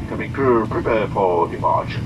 Cabin crew, prepare for departure.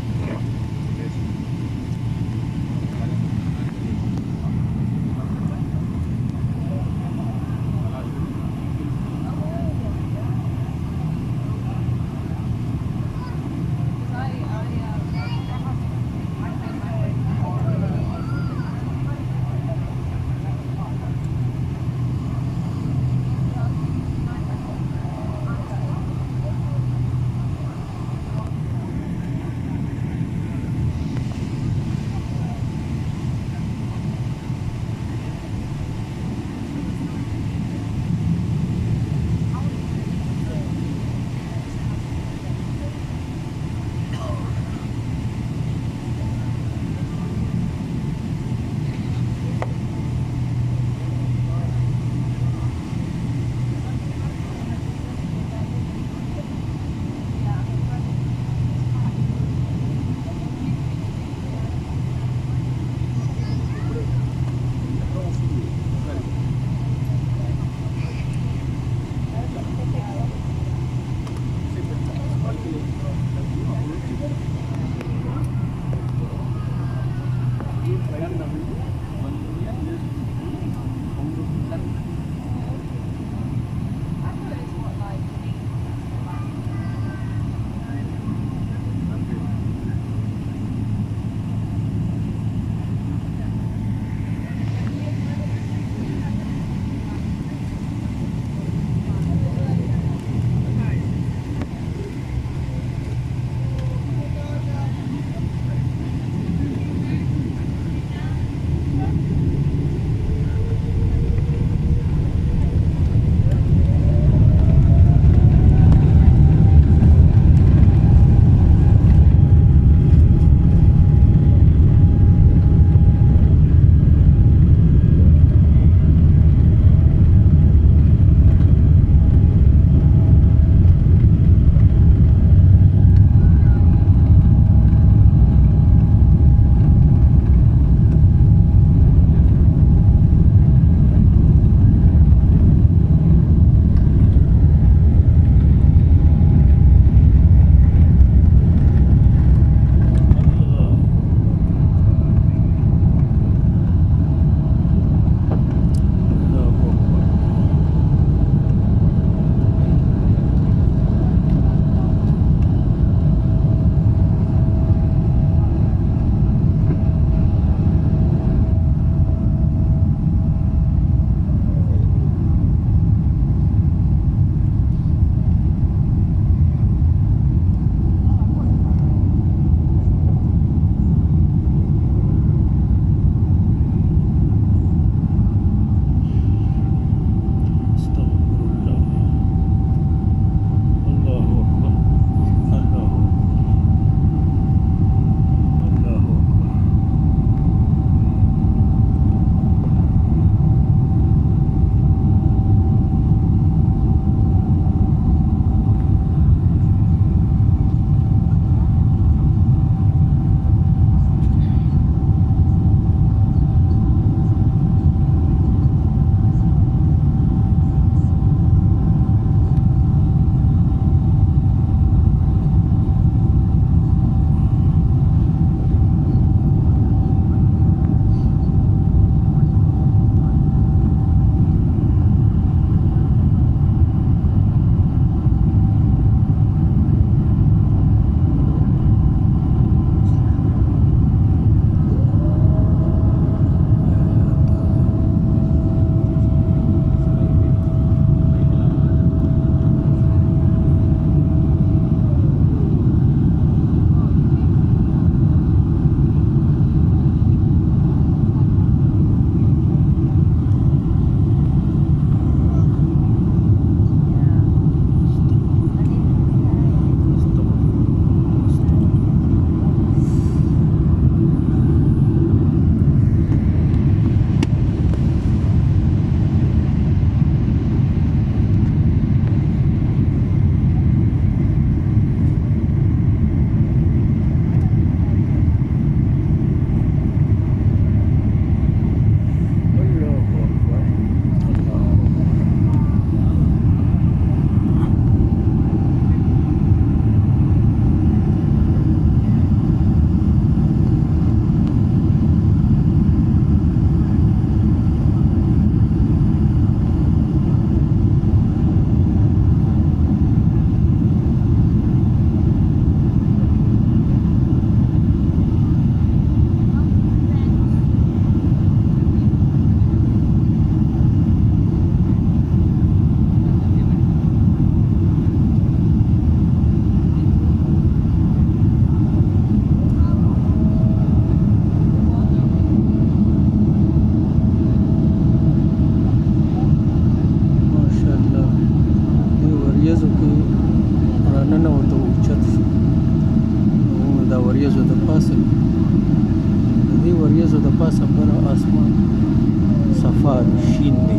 شین دی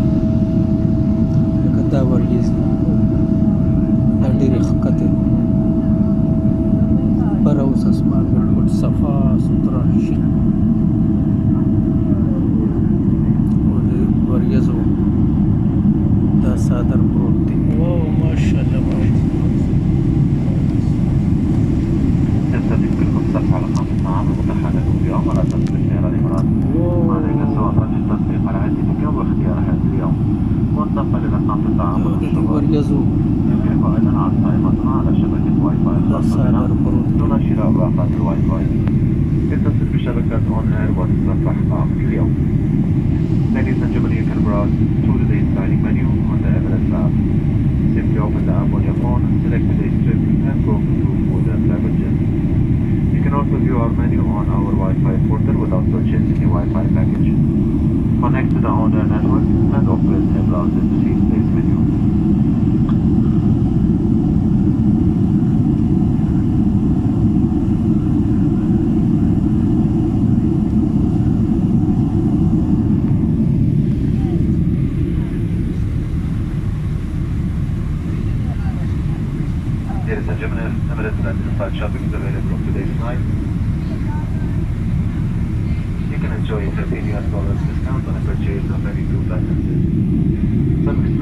لکه دا وریځ دي دا ډېرې ښکته دي بر اوس اسمان بالکل صفا سوتره شین او د وریځو دا څادر پروت دی واو ماشاءالله تستضيف تلك الصفحة رقم 12 متاحة لكم اليوم على تطبيق سير الإمارات. عليك سواء رجل تطبيق على هاتفك واختيار هذا اليوم والنقل إلى نقاط التعامل وریځو يمكنك أيضا عرض أيضا على شبكة واي فاي دا خاصة څادر بنا پروت دی دون شراء باقات الواي فاي. اتصل بشبكة أون إير وتصفح معك اليوم. Ladies and gentlemen, you can browse through the styling menu on the Emirates app. Simply open the app on your phone, select today's trip and go to food and beverages. You can also view our menu on our Wi-Fi portal without purchasing a Wi-Fi package. Connect to the owner network and open a browser to see today's menu. Ladies and gentlemen, Emirates and inside shopping is available on today's night. You can enjoy a $13 discount on a purchase of any two licenses. Some exclusive